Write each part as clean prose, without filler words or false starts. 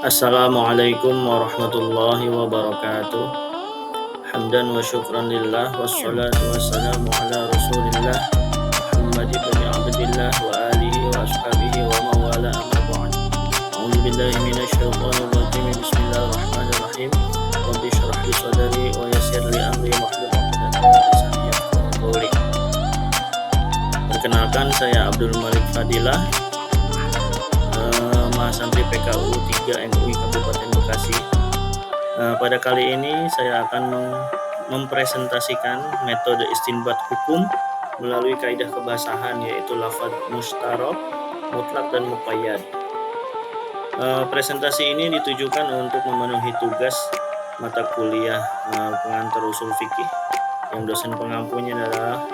Assalamualaikum warahmatullahi wabarakatuh. Hamdan wa syukran lillah wassalatu wassalamu ala rasulillah Muhammad ibn Abdillah wa alihi wa ashabihi wa mawala amma ba'd. A'udzu billahi minasy syaithanir rajim. Bismillahirrahmanirrahim. Rabbi shrah li sadri wa yassir li amri wahlul 'uqdatam min lisani yafqahu qawli. Perkenalkan, saya Abdul Malik Fadilah, Mahasantri PKU 3 MUI Kabupaten Bekasi. Pada kali ini saya akan mempresentasikan metode istinbat hukum melalui kaidah kebasahan, yaitu lafadz mustarok, mutlak, dan muqayyad. Presentasi ini ditujukan untuk memenuhi tugas mata kuliah pengantar usul fikih yang dosen pengampunya adalah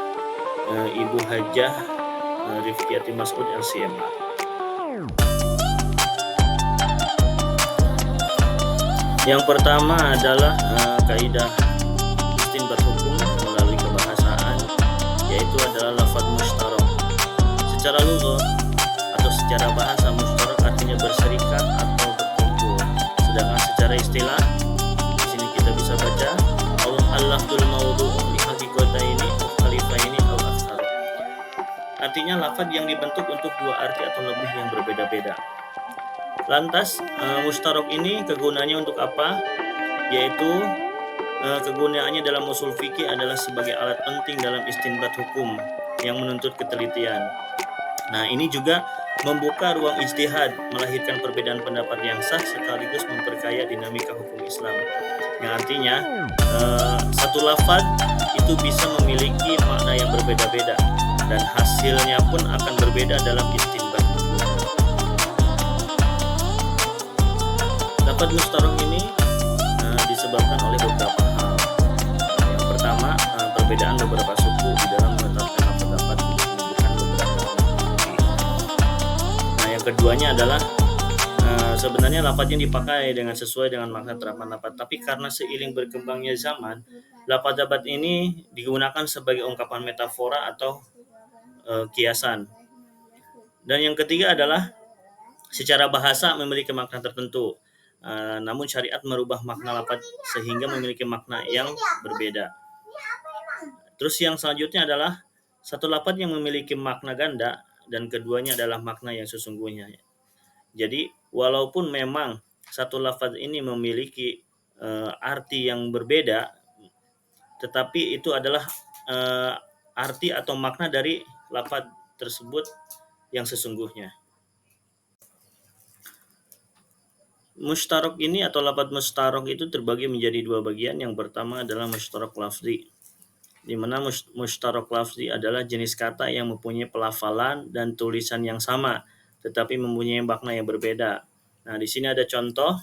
Ibu Hajah Rifkiati Mas'ud LCMA. Yang pertama adalah kaidah istinbat hukum melalui kebahasaan, yaitu adalah lafadz mustarok. Secara lugah atau secara bahasa, mustarok artinya berserikat atau berkumpul. Sedangkan secara istilah, di sini kita bisa baca al-lafdzul mawdu'u li haqiqataini mukhtalifaini aw aktsar. Artinya lafadz yang dibentuk untuk dua arti atau lebih yang berbeda-beda. Lantas mustarok ini kegunaannya untuk apa? Yaitu kegunaannya dalam usul fikih adalah sebagai alat penting dalam istinbat hukum yang menuntut ketelitian. Nah, ini juga membuka ruang ijtihad, melahirkan perbedaan pendapat yang sah sekaligus memperkaya dinamika hukum Islam. Yang artinya satu lafaz itu bisa memiliki makna yang berbeda-beda dan hasilnya pun akan berbeda dalam istinbat hukum. Lafaz mustarok ini disebabkan oleh beberapa hal. Yang pertama, perbedaan beberapa suku di dalam menetapkan pendapat bukan beberapa suku. Nah, yang keduanya adalah sebenarnya lafaz yang dipakai sesuai dengan makna terapan lafaz, tapi karena seiring berkembangnya zaman, lafaz ini digunakan sebagai ungkapan metafora atau kiasan. Dan yang ketiga adalah secara bahasa memiliki makna tertentu. Namun syariat merubah makna lafaz sehingga memiliki makna yang berbeda. Terus yang selanjutnya adalah satu lafaz yang memiliki makna ganda dan keduanya adalah makna yang sesungguhnya. Jadi walaupun memang satu lafaz ini memiliki arti yang berbeda, tetapi itu adalah arti atau makna dari lafaz tersebut yang sesungguhnya. Mustarok ini atau lafaz mustarok itu terbagi menjadi dua bagian. Yang pertama adalah mustarok lafzi, di mana mustarok lafzi adalah jenis kata yang mempunyai pelafalan dan tulisan yang sama, tetapi mempunyai makna yang berbeda. Nah, di sini ada contoh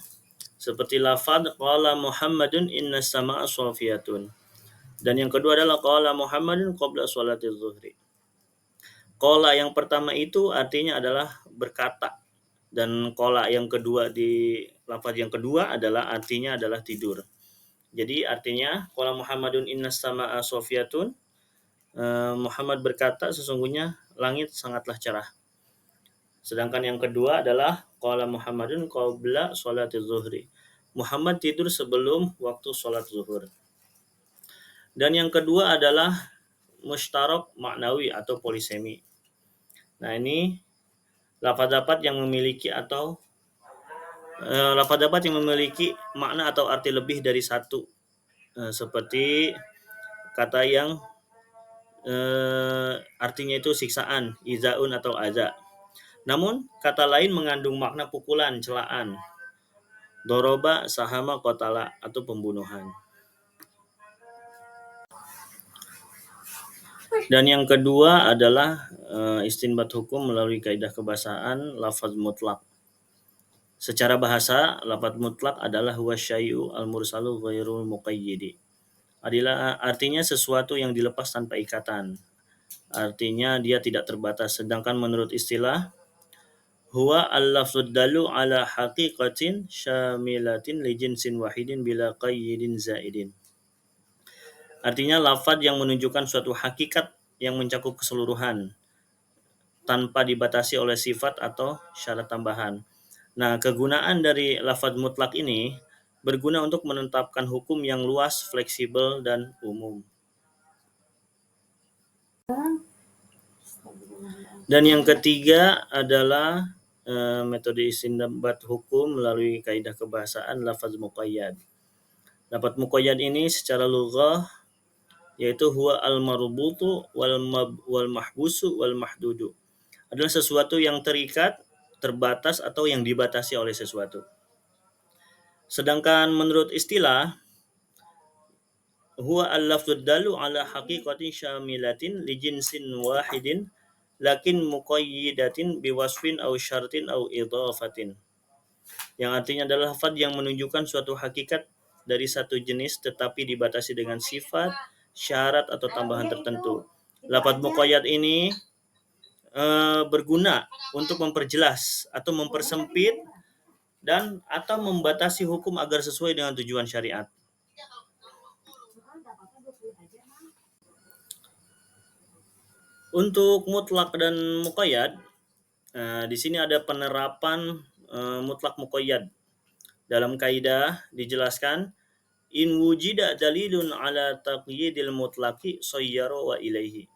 seperti lafaz qala Muhammadun inna sama'a shafiyatun. Dan yang kedua adalah qala Muhammadun qabla sholatiz zuhri. Qala yang pertama itu artinya adalah berkata, dan qala yang kedua di lafaz yang kedua adalah artinya adalah tidur. Jadi artinya qala Muhammadun innas sama'a shafiyatun, Muhammad berkata sesungguhnya langit sangatlah cerah. Sedangkan yang kedua adalah qala Muhammadun qabla sholatiz zuhri, Muhammad tidur sebelum waktu sholat zuhur. Dan yang kedua adalah mustarok maknawi atau polisemi. Nah, ini lafaz-lafaz yang memiliki atau lafaz-lafaz yang memiliki makna atau arti lebih dari satu, seperti kata yang artinya itu siksaan, izaun atau aza. Namun kata lain mengandung makna pukulan, celaan, doroba, sahama, qatala atau pembunuhan. Dan yang kedua adalah istinbat hukum melalui kaidah kebahasaan lafaz mutlak. Secara bahasa, lafaz mutlak adalah huwa syai'u al-mursalu ghairul muqayyidi. Artinya sesuatu yang dilepas tanpa ikatan. Artinya dia tidak terbatas. Sedangkan menurut istilah, huwa al-lafzud dalu ala haqiqatin syamilatin li jinsin wahidin bila qayyidin zaidin. Artinya lafaz yang menunjukkan suatu hakikat yang mencakup keseluruhan tanpa dibatasi oleh sifat atau syarat tambahan. Nah, kegunaan dari lafadz mutlak ini berguna untuk menetapkan hukum yang luas, fleksibel, dan umum. Dan yang ketiga adalah metode istinbat hukum melalui kaidah kebahasaan lafadz muqayyad. Lafadz muqayyad ini secara lughah yaitu huwa al-marbutu wal mahbusu wal mahdudu. Adalah sesuatu yang terikat, terbatas atau yang dibatasi oleh sesuatu. Sedangkan menurut istilah huwa al-lafdhu dalu ala haqiqatin syamilatin li jinsin wahidin lakin muqayyidatin biwasfin aw syartin aw idhafatin. Yang artinya adalah lafaz yang menunjukkan suatu hakikat dari satu jenis tetapi dibatasi dengan sifat, syarat atau tambahan tertentu. Lafaz muqayyad ini berguna untuk memperjelas atau mempersempit dan atau membatasi hukum agar sesuai dengan tujuan syariat. Untuk mutlak dan muqayyad, di sini ada penerapan mutlak muqayyad. Dalam kaidah dijelaskan in wujida dalilun ala taqyidil mutlaqi sayyara wa ilaihi.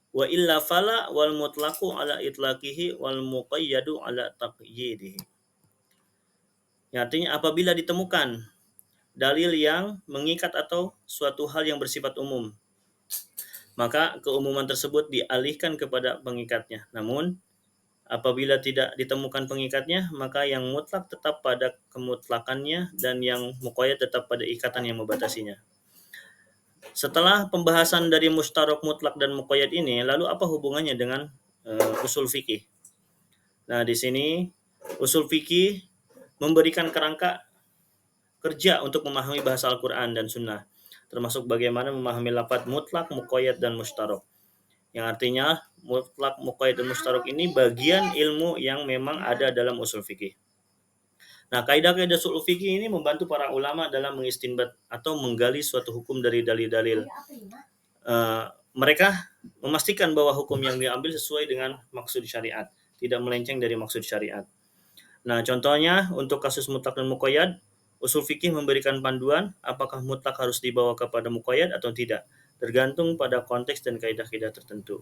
Wa illa fala wal mutlaqu ala itlaqihi wal muqayyadu ala taqyidihi. Ya, artinya apabila ditemukan dalil yang mengikat atau suatu hal yang bersifat umum, maka keumuman tersebut dialihkan kepada pengikatnya. Namun apabila tidak ditemukan pengikatnya, maka yang mutlak tetap pada kemutlakannya dan yang muqayyad tetap pada ikatan yang membatasinya. Setelah pembahasan dari mustarok mutlak dan muqayyad ini, lalu apa hubungannya dengan usul fikih? Nah, di sini usul fikih memberikan kerangka kerja untuk memahami bahasa Al-Quran dan Sunnah, termasuk bagaimana memahami lafaz mutlak, muqayyad, dan mustarok. Yang artinya mutlak, muqayyad, dan mustarok ini bagian ilmu yang memang ada dalam usul fikih. Nah, kaidah-kaidah usul fikih ini membantu para ulama dalam mengistinbat atau menggali suatu hukum dari dalil-dalil. Mereka memastikan bahwa hukum yang diambil sesuai dengan maksud syariat, tidak melenceng dari maksud syariat. Nah, contohnya untuk kasus mutlak dan muqayyad, usul fikih memberikan panduan apakah mutlak harus dibawa kepada muqayyad atau tidak, tergantung pada konteks dan kaidah-kaidah tertentu.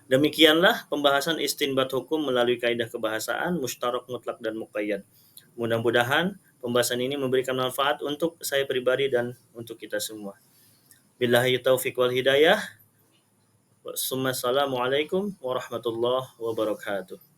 Demikianlah pembahasan istinbat hukum melalui kaidah kebahasaan, mustarok, mutlak, dan muqayyad. Mudah-mudahan pembahasan ini memberikan manfaat untuk saya pribadi dan untuk kita semua. Billahi taufiq wal hidayah. Wassalamualaikum warahmatullahi wabarakatuh.